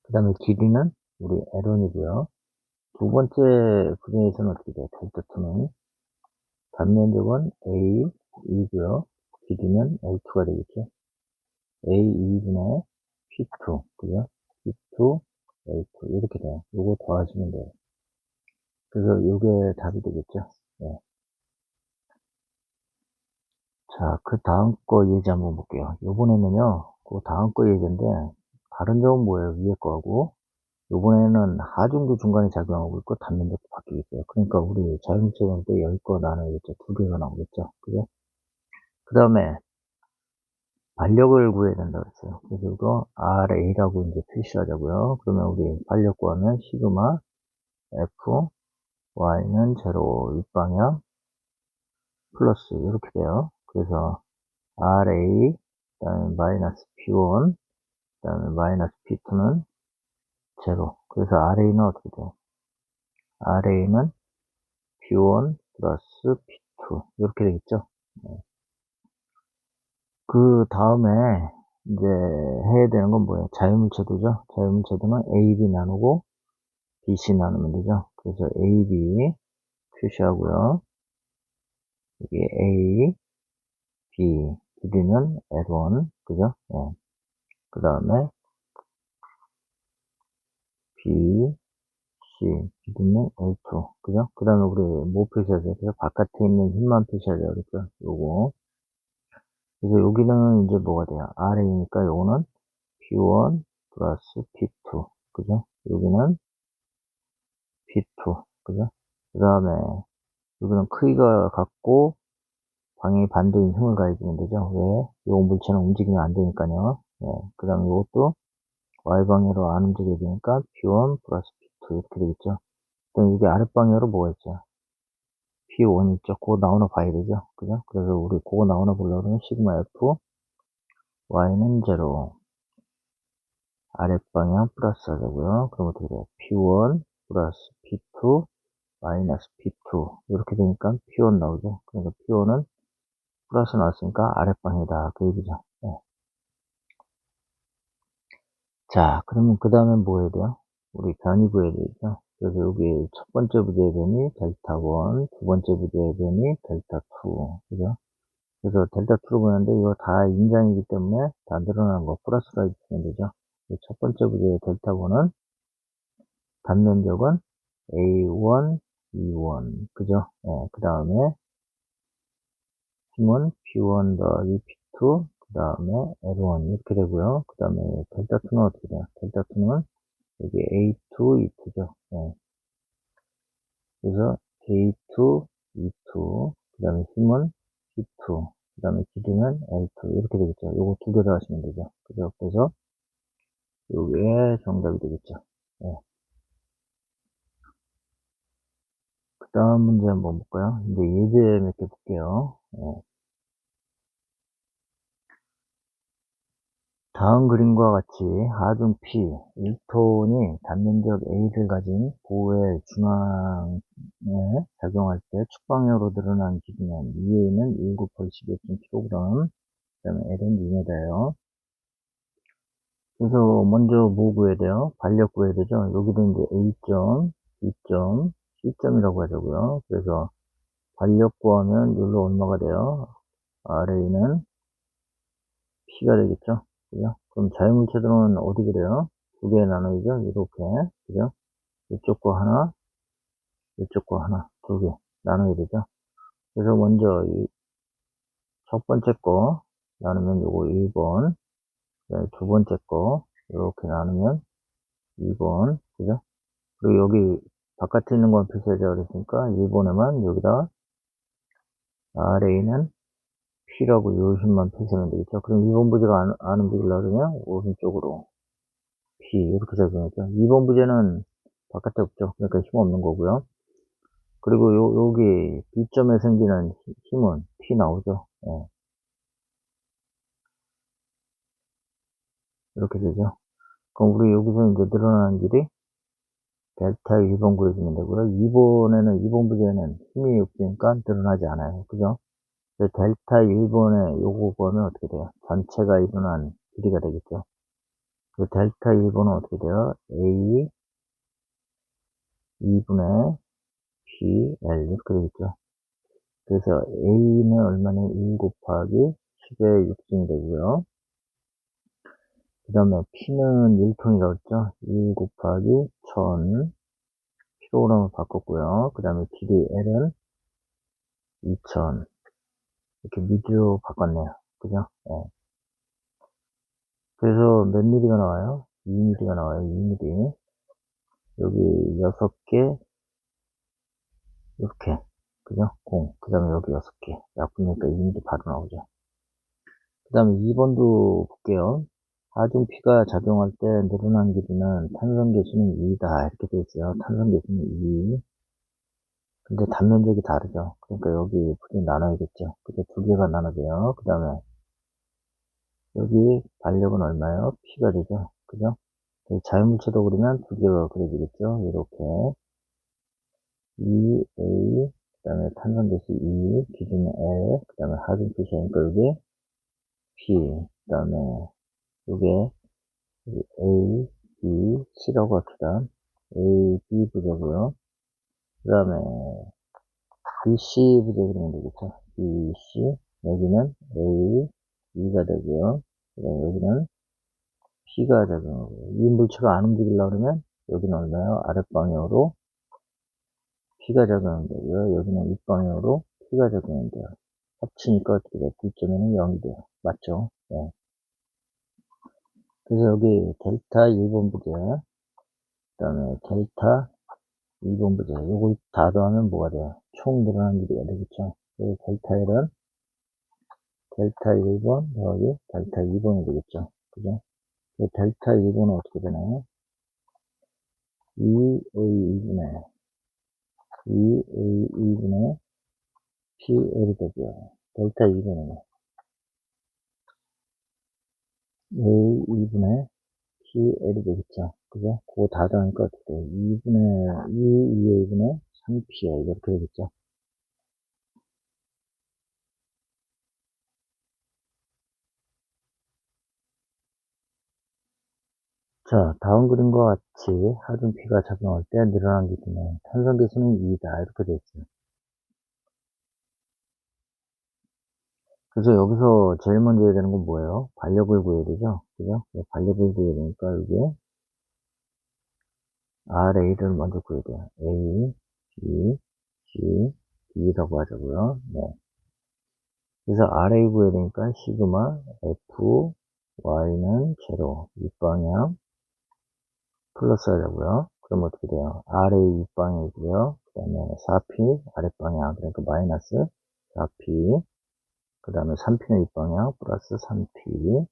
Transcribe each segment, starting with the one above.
그 다음에 길이는 우리 L1이고요. 두 번째 그림에서는 어떻게 돼요? 델타2는 단면적은 A2이고요. 길이는 L2가 되겠죠. A2분의 P2, 그죠? P2, L2, 이렇게 돼요. 요거 더하시면 돼요. 그래서 요게 답이 되겠죠. 네. 자, 그 다음 거 예제 한번 볼게요. 요번에는요, 그 다음 거 예제인데, 다른 점은 뭐예요? 위에 거하고. 요번에는 하중도 중간에 작용하고 있고, 단면적도 바뀌고 있어요. 그러니까 우리 자연체험 때 10거 나눠야겠죠. 2개가 나오겠죠. 그죠? 그 다음에, 반력을 구해야 된다 그랬어요. 그래서 이거 RA라고 이제 표시하자고요. 그러면 우리 반력 구하면 시그마 F, Y는 제로, 윗방향, 플러스, 이렇게 돼요. 그래서 RA, 그 다음에 마이너스 P1, 그 다음에 마이너스 P2는 제로. 그래서 RA는 어떻게 돼요? RA는 P1 플러스 P2. 이렇게 되겠죠? 네. 그 다음에 이제 해야 되는 건 뭐예요? 자유물체도죠? 자유물체도는 AB 나누고 BC 나누면 되죠? 그래서 AB 표시하고요. 이게 A, B, 길이는 L1, 그죠? 네. 그 다음에 B, C, 길이는 L2, 그죠? 그 다음에 우리 뭐 표시하죠? 그래서 바깥에 있는 힘만 표시하죠. 그랬죠? 요거. 그래서 여기는 이제 뭐가 돼요? RA니까 요거는 P1 플러스 P2, 그죠? 여기는 P2, 그죠? 그 다음에 여기는 크기가 같고 방향이 반대인 힘을 가해주면 되죠. 왜? 요 물체는 움직이면 안 되니까요. 네. 그 다음에 이것도 Y방향으로 안 움직여야 되니까 P1 플러스 P2 이렇게 되겠죠. 그럼 이게 아랫방향으로 뭐가 있죠? P1 있죠. 그거 나오나 봐야 되죠. 그죠? 그래서 우리 그거 나오나 보려면 시그마 F, Y는 제로, 아랫방향 플러스 하자고요. 그럼 어떻게 돼요? P1 플러스 P2 마이너스 P2 이렇게 되니까 P1 나오죠. 그러니까 P1은 플러스 나왔으니까 아랫방이다. 그 얘기죠. 네. 자, 그러면 그 다음엔 뭐 해야 돼요? 우리 변이 구해야 되죠. 그래서 여기 첫 번째 부재의 변이 델타1, 두 번째 부재의 변이 델타2, 그죠? 그래서 델타2로 보는데 이거 다 인장이기 때문에 다 늘어난 거 플러스로 해주시면 되죠. 첫 번째 부재의 델타1은 단면적은 A1, E1, 그죠? 그 다음에 힘은 P1 더하기 P2, 그 다음에 L1 이렇게 되고요. 그 다음에 델타2는 어떻게 돼요? 델타2는 여기 A2, E2죠. 그래서 A2, E2, 그 다음에 힘은 P2, 그 다음에 길이는 L2 이렇게 되겠죠. 요거 두 개 더 하시면 되죠. 그죠? 그래서 요게 정답이 되겠죠. 네. 그 다음 문제 한번 볼까요? 이제 예제 몇 개 볼게요. 다음 그림과 같이 하중 P 1톤이 단면적 A를 가진 보호의 중앙에 작용할 때 축방향으로 늘어난 길이는 위에 있는 1 곱하기 12.kg, 그 다음에 L은 2m예요. 그래서 먼저 뭐 구해야 돼요? 반력 구해야 되죠? 여기도 이제 A점, B점, C점이라고 하자고요. 그래서 반력 구하면 여기로 얼마가 돼요? RA는 P가 되겠죠? 그죠? 그럼 자유물체들은 어디 그래요? 두 개 나누죠? 이렇게. 그죠? 이쪽 거 하나, 이쪽 거 하나, 두 개 나눠야 되죠? 그래서 먼저 이 첫 번째 거 나누면 요거 1번, 두 번째 거 이렇게 나누면 2번, 그죠? 그리고 여기 바깥에 있는 건 표시하자 그랬으니까 1번에만 여기다 RA는 P라고 요 힘만 표시하면 되겠죠? 그럼 2번 부제가 안 움직이려고 그러면 오른쪽으로 P 이렇게 적용했죠. 2번 부제는 바깥에 없죠. 그러니까 힘 없는 거고요. 그리고 여기 B점에 생기는 힘은 P 나오죠. 이렇게 되죠. 그럼 우리 여기서 이제 늘어나는 길이 델타 1번 구해주면 되고요. 2번 부제는 힘이 없으니까 늘어나지 않아요. 그죠? 델타 1번에 요거 구하면 어떻게 돼요? 전체가 일어난 길이가 되겠죠. 그 델타 1번은 어떻게 돼요? A 2분의 BL 이렇게 되겠죠. 그래서 A는 얼마나 1 곱하기 10의 6승이 되고요. 그 다음에 P는 1톤이라고 했죠. 1 곱하기 1000 킬로그램을 바꿨고요. 그 다음에 길이 L은 2000 이렇게 미리로 바꿨네요. 그죠? 네. 그래서 몇 미리가 나와요? 2미리가 나와요. 2미리. 여기 6개 이렇게 그죠? 0. 그 다음에 여기 6개 약분이니까 2미리 바로 나오죠. 그 다음에 2번도 볼게요. 하중피가 작용할 때 늘어난 길이는 탄성 계수는 2다 이렇게 되어 있어요. 탄성 계수는 2. 근데 단면적이 다르죠. 그러니까 여기 부분 나눠야겠죠. 그게 두 개가 나눠져요. 그 다음에 여기 발력은 얼마예요? P가 되죠. 그죠? 자연물체도 그리면 두 개가 그려지겠죠. 이렇게 2A 그 다음에 탄성 계수 2 기준은 L 그 다음에 하중 표시하니까 여기 P 그 다음에 요게 A, B, C라고 합시다. A, B 부제고요. 그 다음에 B, C 부제 그리면 되겠죠. B, C 여기는 A, E가 되고요. 그 다음에 여기는 P가 작용하고 이 물체가 안 움직이려고 그러면 여기는 얼마요? 아랫방향으로 P가 작용하면 되고요. 여기는 윗방향으로 P가 작용하면 돼요. 합치니까 어떻게 돼요? D점에는 0이 돼요. 맞죠? 네. 그래서 여기 델타 1번 부제 그 다음에 델타 2번 부제 요거 다 더하면 뭐가 돼요? 총 늘어난 길이가 되겠죠? 그래서 델타 1은 델타 1번 더하기 델타 2번이 되겠죠? 그죠? 델타 1번은 어떻게 되나요? 2A 2분의 2A 2분의 PL이 되고요. 델타 2번은 A 2분의 PL이 되겠죠? 그죠? 그거 다 더하니까 어떻게 돼요? 2분의 2A분의 3PL 이렇게 되겠죠? 자, 다음 그림과 같이 하중피가 작용할 때 늘어난 기준은 탄성 계수는 2다 이렇게 되어 있어요. 그래서 여기서 제일 먼저 해야 되는 건 뭐예요? 반력을 구해야 되죠? 그죠? 반력을 구해야 되니까 이게 RA를 먼저 구해야 돼요. A, B, C, D라고 하자고요. 네. 그래서 RA 구해야 되니까 시그마 F, Y는 제로, 윗방향 플러스 하자고요. 그럼 어떻게 돼요? RA 윗방향이고요. 그 다음에 4P 아랫방향, 그러니까 마이너스 4P. 그 다음에 3P는 윗방향 플러스 3P.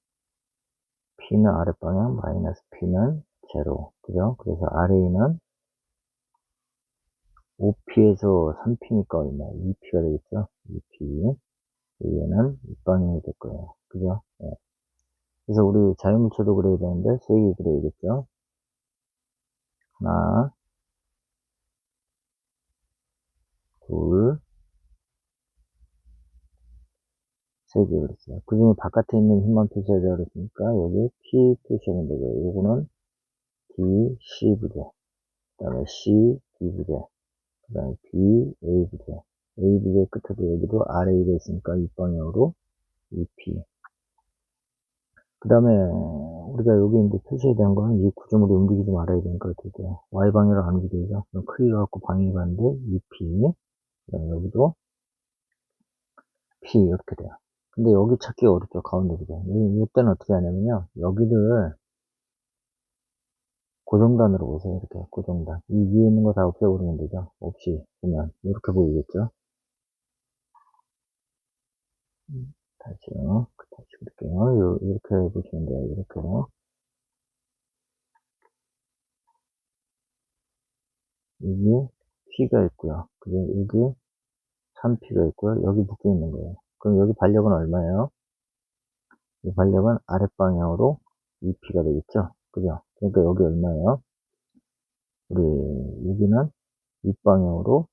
P는 아랫방향 마이너스 P는 제로. 그죠? 그래서 RA는 5P에서 3P니까 얼마? 2P가 되겠죠? 2P. 얘는 윗방향이 될 거예요. 그죠? 네. 그래서 우리 자유물체도 그려야 되는데, 3개 그려야겠죠? 하나, 둘, 3개 그랬어요. 그 중에 바깥에 있는 힘만 표시하자 그랬으니까, 여기 P 표시하면 되고요. 요거는 D, C 부재. 그 다음에 C, D 부재. 그 다음에 B, A 부재. A 부재 끝에도 여기도 RA가 있으니까 윗방향으로 EP. 그 다음에 우리가 여기 이제 표시해야 되는 거는 이 구조물이 움직이지 말아야 되니까 어떻게 돼요? Y방향으로 안 움직이죠? 그럼 크기가 갖고 방향이 가는데 EP. 그 다음에 여기도 P 이렇게 돼요. 근데 여기 찾기가 어렵죠. 가운데 그죠? 이때는 어떻게 하냐면요. 여기를 고정단으로 보세요. 이렇게 고정단. 이 위에 있는 거 다 없애버리면 되죠. 없이 보면 이렇게 보이겠죠. 다시요. 다시 그릴게요. 이렇게 보시면 돼요. 이렇게. 여기 P가 있고요. 그리고 여기 3P가 있고요. 여기 묶여 있는 거예요. 그럼 여기 반력은 얼마예요? 이 반력은 아랫방향으로 2P가 되겠죠? 그죠? 그러니까 여기 얼마예요? 우리 여기는 윗방향으로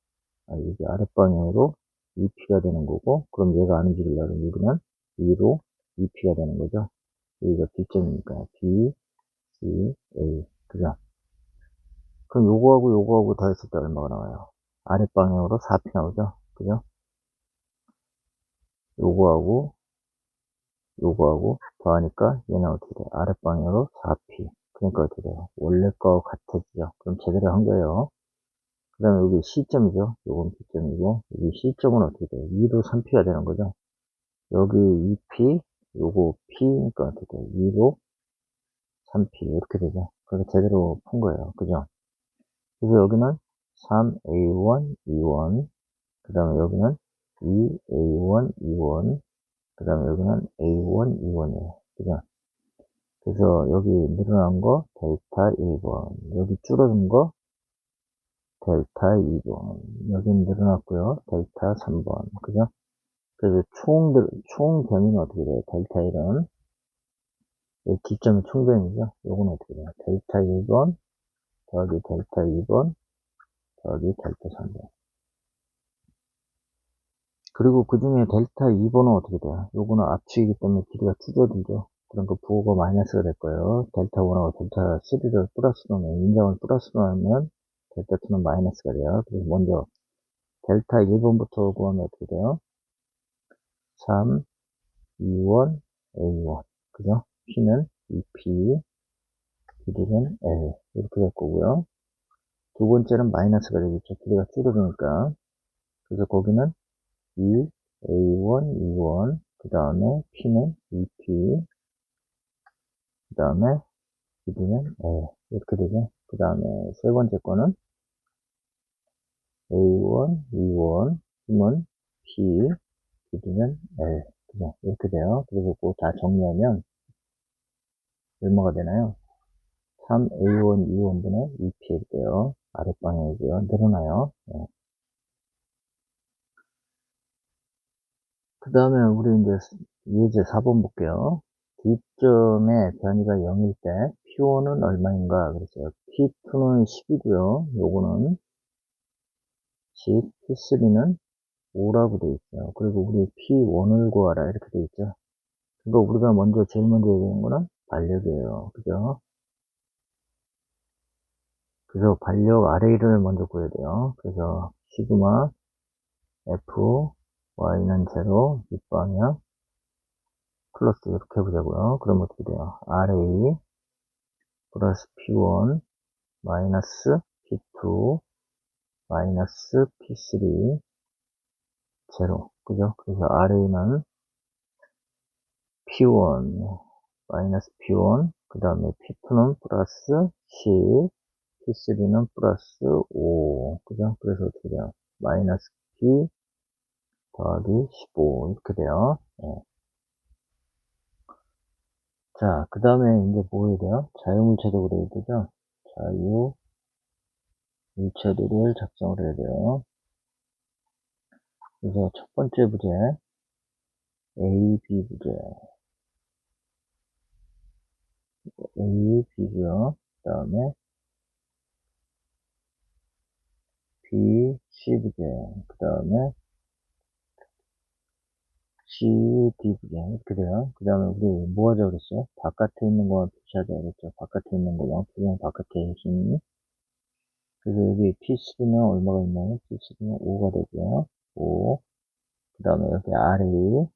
여기 아랫방향으로 2P가 되는 거고, 그럼 얘가 안 움직이려면 여기는 위로 2P가 되는 거죠. 여기가 B점이니까 B, 그럼 요거하고 더했을 때 얼마가 나와요? 아랫방향으로 4P 나오죠? 그죠? 요거하고 더하니까 얘는 어떻게 돼요? 아랫방향으로 4P. 그러니까 어떻게 돼요? 원래 거하고 같아지죠? 그럼 제대로 한 거예요. 그 다음에 여기 C점이죠? 요건 B점이고, 여기 C점은 어떻게 돼요? 2로 3P가 되는 거죠? 여기 2P, 요거 P니까 어떻게 돼요? 2로 3P. 이렇게 되죠? 그래서 제대로 푼 거예요. 그죠? 그래서 여기는 3A1, 2원, 그 다음에 여기는 2A1, 2원, 그 다음에 여기는 A1, 2원이에요. 그죠? 그래서 여기 늘어난 거 델타 1번, 여기 줄어든 거 델타 2번, 여기 늘어났고요. 델타 3번. 그죠? 그래서 총 변이는 어떻게 돼요? 델타 1은 이 기점이 총변이죠? 요거는 어떻게 돼요? 델타 1번 더하기 델타 2번 더하기 델타 3번. 그리고 그 중에 델타 2번은 어떻게 돼요? 요거는 압축이기 때문에 길이가 줄어들죠. 그러니까 부호가 마이너스가 될 거예요. 델타 1하고 델타 3를 플러스 넣으면, 인정을 플러스 넣으면 델타 2는 마이너스가 돼요. 그래서 먼저 델타 1번부터 구하면 어떻게 돼요? 3, 2원, A1. 그죠? P는 2P, 길이는 L. 이렇게 될 거고요. 두 번째는 마이너스가 되겠죠. 길이가 줄어드니까. 그래서 거기는 2, A1, 2원, 그 다음에 P는 2P, 그 다음에 길이는 L. 이렇게 되죠. 그 다음에 세 번째 거는 A1, 2원, 힘은 P, 길이는 L. 그죠? 이렇게 돼요. 그리고 그거 다 정리하면 얼마가 되나요? 3A1, 2원분의 2P일 때요. 아랫방향이고요. 늘어나요. 네. 그 다음에 우리 이제 예제 4번 볼게요. D점의 변이가 0일 때 P1은 얼마인가 그랬어요. P2는 10이고요. 요거는 10, P3는 5라고 되어 있어요. 그리고 우리 P1을 구하라 이렇게 되어 있죠. 그러니까 우리가 제일 먼저 해야 되는 거는 반력이에요. 그죠? 그래서 반력 RA를 먼저 구해야 돼요. 그래서 시그마 F Y는 제로 밑방향 플러스 이렇게 해보자고요. 그럼 어떻게 돼요? RA 플러스 P1 마이너스 P2 마이너스 P3 제로. 그죠? 그래서 RA는 P1 마이너스 P1 그 다음에 P2는 플러스 10 P3는 플러스 5 그죠? 그래서 어떻게 돼요? 마이너스 P 더하기 15 이렇게 돼요. 네. 자, 그 다음에 이제 뭐 해야 돼요? 자유물체도 그려야 되죠? 자유물체도를 작성을 해야 돼요. 그래서 첫 번째 부제 A, B 부제 A, B고요. 그 다음에 B, C 부제 그 다음에 C, D 부제 이렇게 돼요. 그 다음에 우리 뭐 하자고 그랬어요? 바깥에 있는 거만 표시하자고 그랬죠. 바깥에 있는 거 영수증 바깥에 있으니 그래서 여기 P3는 얼마가 있나요? P3는 5가 되고요. 5. 그 다음에 여기 RA는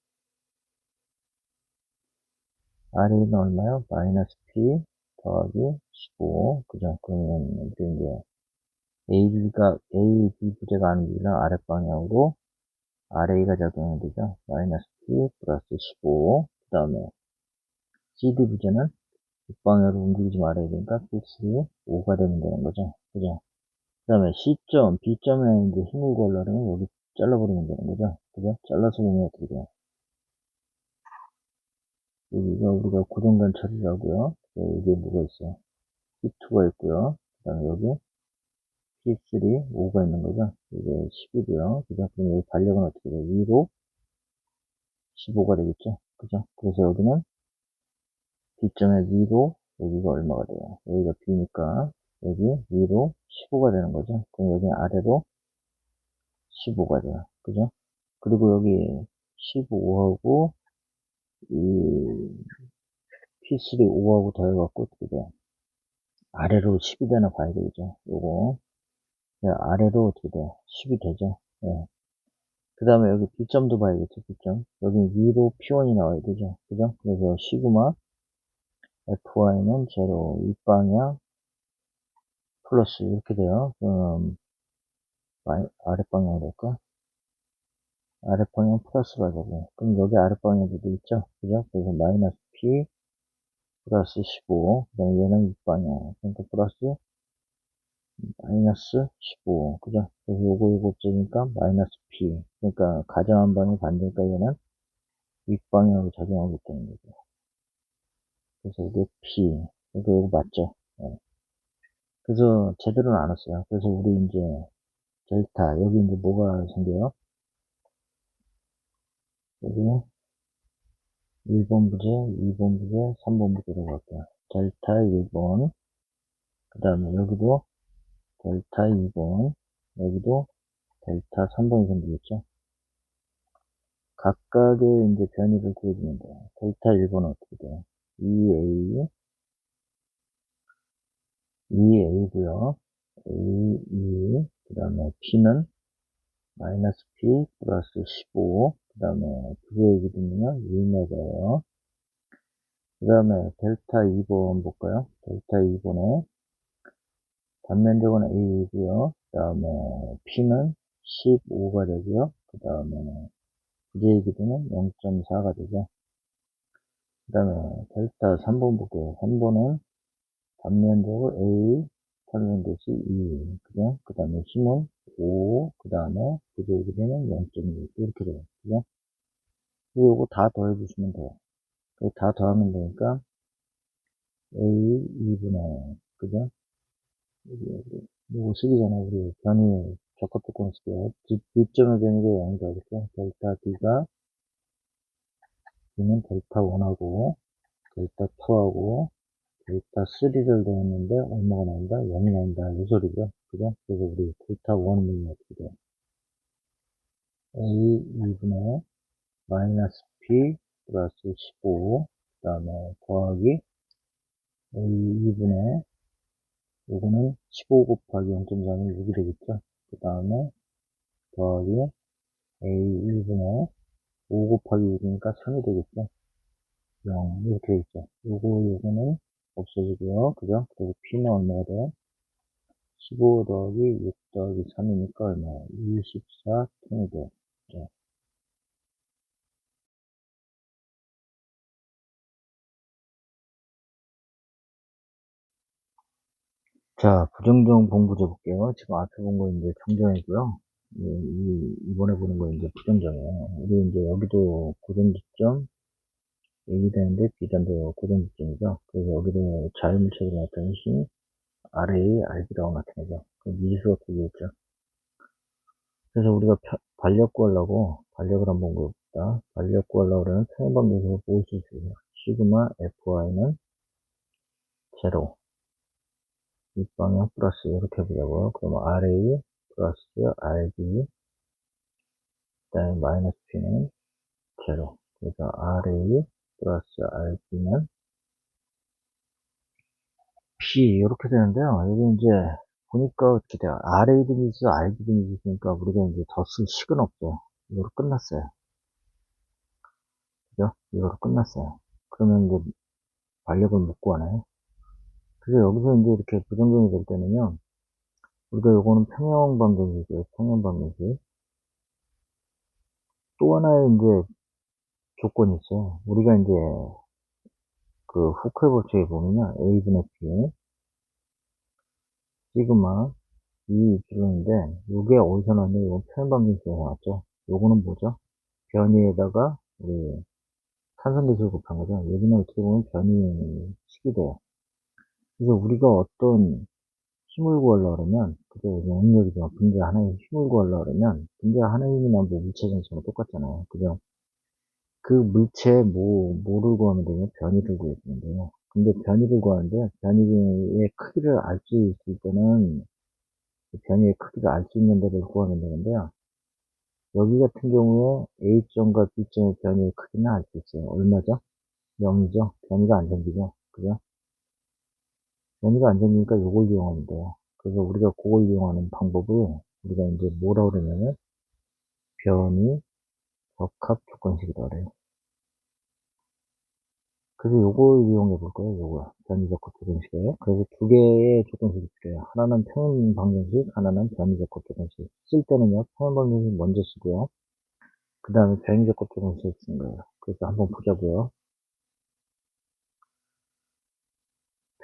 얼마요? 마이너스 P 더하기 15. 그죠? 그러면 우리 이제 A, B 부제가 하는 길은 아랫방향으로 RA가 작용이 되죠. 마이너스 P 플러스 15. 그 다음에 CD 부제는 윗방향으로 움직이지 말아야 되니까 P3 5가 되면 되는 거죠. 그죠? 그 다음에 C점, B점에 이제 힘을 구하려면 여기 잘라버리면 되는 거죠. 그죠? 잘라서 보면 어떻게 돼요? 여기가 우리가 고정된 처리라고요. 여기 뭐가 있어요? P2가 있고요. 그 다음에 여기 P3, 5가 있는 거죠. 이게 10이고요. 그죠? 그럼 여기 반력은 어떻게 돼요? 위로 15가 되겠죠. 그죠? 그래서 여기는 B점의 위로 여기가 얼마가 돼요? 여기가 B니까 여기 위로 15가 되는 거죠. 그럼 여기 아래로 15가 돼요. 그죠? 그리고 여기 15하고 이 P3 5하고 더해갖고 어떻게 돼요? 아래로 10이 되나 봐야 되겠죠. 요거. 네, 아래로 어떻게 돼요? 10이 되죠. 네. 그 다음에 여기 B점도 봐야겠죠. B점. 여기 위로 P1이 나와야 되죠. 그죠? 그래서 시그마 FY는 제로, 윗방향 플러스 이렇게 돼요. 그럼 아랫방향 될까? 아랫방향 플러스 가자고. 그럼 여기 아랫방향도 있죠? 그죠? 그래서 마이너스 P 플러스 15. 그 다음에 얘는 윗방향. 그러니까 플러스 마이너스 15. 그죠? 그래서 요거 없으니까 마이너스 P. 그러니까 가정한 방이 반대니까 얘는 윗방향으로 작용하고 있다는 거죠. 그래서 이게 P. 그러니까 이거 맞죠? 네. 그래서 제대로는 안 왔어요. 그래서 우리 이제 델타, 여기 이제 뭐가 생겨요? 여기 1번 부재, 2번 부재, 3번 부재라고 할게요. 델타 1번, 그 다음에 여기도 델타 2번, 여기도 델타 3번이 생기겠죠? 각각의 이제 변이를 구해주면 돼요. 델타 1번은 어떻게 돼요? 2A, 2A고요. A, 2, 그 다음에 P는 마이너스 P 플러스 15, 그 다음에 부재의 기준은요, 1메가예요. 그 다음에 델타 2번 볼까요? 델타 2번에 단면적은 A이고요. 그 다음에 P는 15가 되고요. 그 다음에 부재의 기준은 0.4가 되죠. 그 다음에 델타 3번 볼게요. 3번은 단면적으로 A, 설명듯이 2, 그죠? 그 다음에 힘은 5, 그 다음에 부재의 기준은 0.6 이렇게 돼요. 그죠? 이거 다 더해주시면 돼요. 다 더하면 되니까 A 2분의, 그죠? 이거 쓰기 전에 우리 변이 적합조건 쓸게요. 뒷점의 변이가 0이다. 이렇게 델타 D가 D는 델타 1하고 델타 2하고 델타 3를 더했는데 얼마가 나온다? 0이 나온다. 이 소리죠. 그죠? 그래서 우리 델타 1은 어떻게 돼요? A 2분의 마이너스 P 플러스 15, 그 다음에 더하기 A 2분의 요거는 15 곱하기 0.4는 6이 되겠죠? 그 다음에 더하기 A 1분의 5 곱하기 6이니까 3이 되겠죠? 0 이렇게 되겠죠? 요거는 없어지고요. 그죠? 그리고 P는 얼마가 돼요? 15 더하기 6 더하기 3이니까 얼마야? 24 톤이 돼요. 네. 자, 부정적 봉부제 볼게요. 지금 앞에 본 거 이제 정정이고요. 이번에 보는 거 이제 부정정이에요. 우리 이제 여기도 고정지점 A이 되는데 B단도 고정지점이죠. 그래서 여기도 자유물체로 나타내시 RA, RB라고 나타내죠. 그럼 미지수가 되겠죠. 그래서 우리가 반력 구하려고 반력을 한번 구해봅시다. 반력 구하려고 그러면 평행방정식을 모을 수 있어요. 시그마 FY는 제로, 윗방향 플러스 이렇게 해보자고요. 그러면 RA 플러스 RB, 그 다음에 마이너스 P는 제로. 그래서 RA 플러스 RB는 P 이렇게 되는데요. 여기 이제 보니까 어떻게 돼요? RA 등이수, RB 등이수니까 우리가 이제 더 쓸 식은 없죠. 이거로 끝났어요. 그죠? 이거로 끝났어요. 그러면 이제 반력을 못 구하나요? 그래서 여기서 이제 이렇게 부정적이 될 때는요, 우리가 요거는 평형방정식이고요, 평형방정식. 또 하나의 이제 조건이 있어요. 우리가 이제 그 후크의 법칙에 보면요, A분의 P, 시그마, 이 이론인데, 요게 어디서 나왔냐, 이건 평형방정식에서 나왔죠. 요거는 뭐죠? 변이에다가 우리 탄성계수를 곱한 거죠. 여기는 어떻게 보면 변이식이 돼요. 그래서 우리가 어떤 힘을 구하려고 그러면, 그게 응력이지만 분자 하나의 힘을 구하려고 그러면, 분자 하나의 힘이나 뭐 물체 전체가 똑같잖아요. 그죠? 그 물체에 뭐를 구하면 되냐? 변이를 구해주면 돼요. 근데 변이를 구하는데, 변이의 크기를 알 수 있을 때는, 그 변이의 크기를 알 수 있는 데를 구하면 되는데요. 여기 같은 경우에 A점과 B점의 변이의 크기는 알 수 있어요. 얼마죠? 0이죠? 변이가 안 생기죠? 그죠? 변이가 안 생기니까 요걸 이용하면 돼요. 그래서 우리가 그걸 이용하는 방법을 우리가 이제 뭐라 그러냐면 변이 적합 조건식이라 그래요. 그래서 요걸 이용해 볼 거예요. 요거 변이 적합 조건식에. 그래서 두 개의 조건식이 필요해요. 하나는 평행 방정식, 하나는 변이 적합 조건식. 쓸 때는요, 평행 방정식 먼저 쓰고요. 그 다음에 변이 적합 조건식 쓰는 거예요. 그래서 한번 보자고요.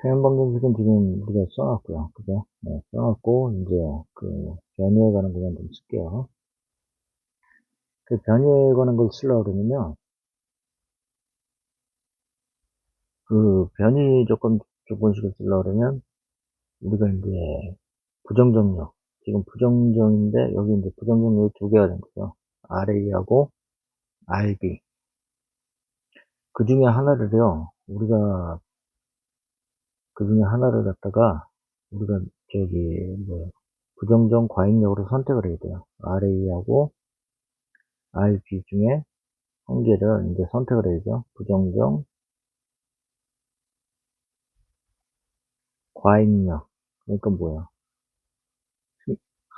평행 방정식은 지금 우리가 써놨고요. 그죠? 네, 써놨고, 이제 그 변이에 관한 구간 좀 쓸게요. 그 변이에 관한 걸 쓰려고 그러면요, 그 변이 조건식을 쓰려고 그러면 우리가 이제 부정정력, 지금 부정정인데 여기 이제 부정정력이 두 개가 된 거죠. RA하고 RB. 그 중에 하나를요, 우리가 그 중에 하나를 갖다가 우리가 저기 뭐야, 부정정 과잉력으로 선택을 해야 돼요. RA하고 RB 중에 한 개를 이제 선택을 해야죠. 부정정 과잉력. 그러니까 뭐야?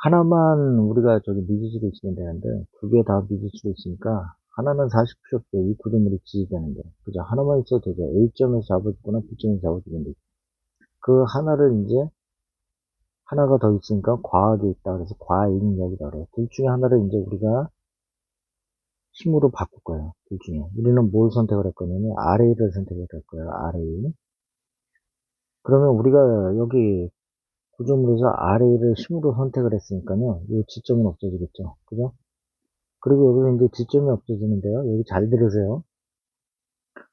하나만 우리가 저기 믿을 수도 있으면 되는데 두 개 다 믿을 수도 있으니까 하나는 사실 필요 없어요. 이 구조물이 지지되는데 그죠? 하나만 있어도 되죠. A점에서 잡아주거나 B점에서 잡아주면 되죠. 그 하나를 이제 하나가 더 있으니까 과하게 있다 그래서 과잉력이다 그래요. 둘 중에 하나를 이제 우리가 힘으로 바꿀 거예요. 둘 중에 우리는 뭘 선택을 할 거냐면 RA를 선택을 할 거예요. RA. 그러면 우리가 여기 구조물에서 RA를 힘으로 선택을 했으니까요. 이 지점은 없어지겠죠. 그죠? 그리고 여기서 이제 지점이 없어지는데요. 여기 잘 들으세요.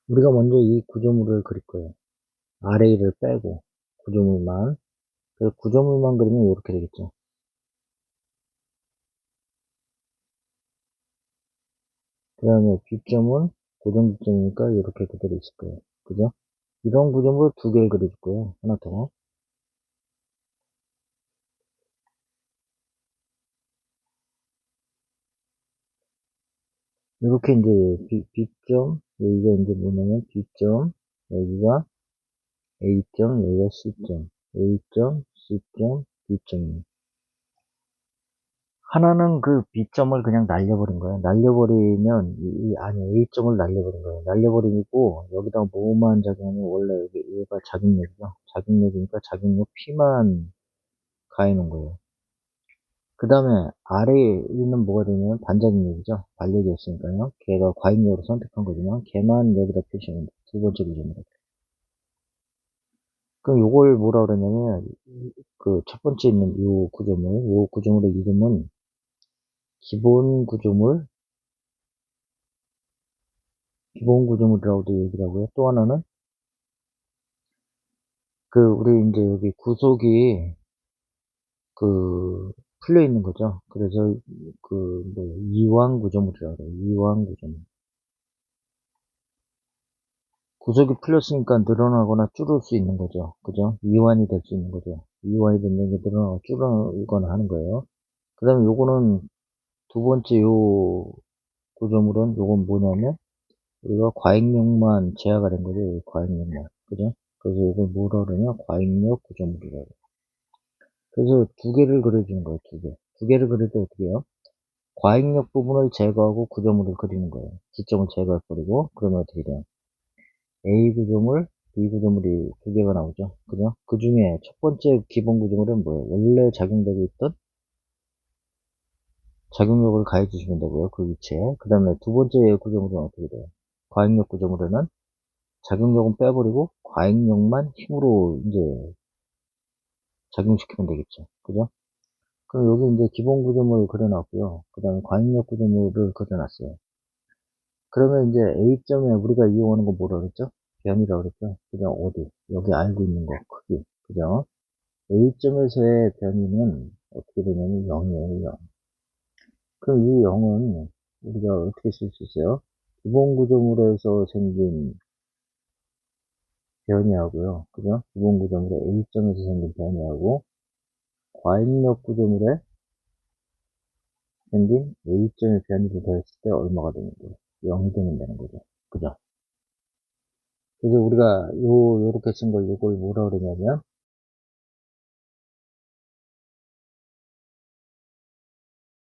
우리가 먼저 이 구조물을 그릴 거예요. RA를 빼고 구조물만. 그래서 구조물만 그리면 이렇게 되겠죠. 그 다음에 B점은 고정지점이니까 이렇게 그대로 있을 거예요. 그죠? 이런 구조물을 두 개 그려줄 거예요. 하나 더. 이렇게 이제 B점, 여기가 이제 뭐냐면 B점, 여기가 A점, 여기가 C점, A점, C점, B점이에요. 하나는 그 B점을 그냥 날려버린 거예요. 날려버리면, 아니, A점을 날려버린 거예요. 날려버리고, 여기다가 뭐만 작용하면, 원래 여기, 얘가 작용력이죠. 작용력이니까 작용력 P만 가해놓은 거예요. 그 다음에 아래에는 뭐가 되냐면 반작용력이죠. 반력이 있으니까요. 걔가 과잉력으로 선택한 거지만, 걔만 여기다 표시하면 돼요. 두 번째 구조입니다. 그럼 요걸 뭐라 그러냐면, 그 첫 번째 있는 요 구조물의 이름은 기본 구조물이라고도 얘기를 하고요. 또 하나는 그 우리 이제 여기 구속이 그 풀려 있는 거죠. 그래서 그 뭐 이완 구조물이라고 해요. 이완 구조물. 구속이 풀렸으니까 늘어나거나 줄을 수 있는 거죠. 그죠? 이완이 될 수 있는 거죠. 이완이 되는 게 늘어나거나 줄거나 하는 거예요. 그 다음에 요거는 두 번째 요 구조물은 요건 뭐냐면 우리가 과잉력만 제하가 된 거죠. 과잉력만. 그죠? 그래서 이걸 뭐라 그러냐? 과잉력 구조물이라고 해요. 그래서 두 개를 그려주는 거예요. 두 개. 두 개를 그릴 때 어떻게 해요? 과잉력 부분을 제거하고 구조물을 그리는 거예요. 지점을 제거해버리고 그러면 어떻게 돼요? A 구조물, B 구조물이 두 개가 나오죠. 그죠? 그 중에 첫 번째 기본 구조물은 뭐예요? 원래 작용되고 있던 작용력을 가해 주시면 되고요. 그 위치에. 그 다음에 두 번째 구조물은 어떻게 돼요? 과잉력 구조물에는 작용력은 빼버리고 과잉력만 힘으로 이제 작용시키면 되겠죠. 그죠? 그럼 여기 이제 기본 구조물을 그려놨고요. 그 다음에 과잉력 구조물을 그려놨어요. 그러면 이제 A점에 우리가 이용하는 거 뭐라 그랬죠? 변이라고 그랬죠? 그냥 어디? 여기 알고 있는 거, 크기. 그죠? A점에서의 변이는 어떻게 되냐면 0이에요, 0. 그럼 이 0은 우리가 어떻게 쓸 수 있어요? 기본 구조물에서 생긴 변이하고요. 그죠? 기본 구조물의 A점에서 생긴 변이하고 과잉력 구조물에 생긴 A점의 변이를 더했을 때 얼마가 되는 거예요? 0이 되면 되는 거죠. 그죠? 그래서 우리가 요렇게 쓴 걸 요걸 뭐라 그러냐면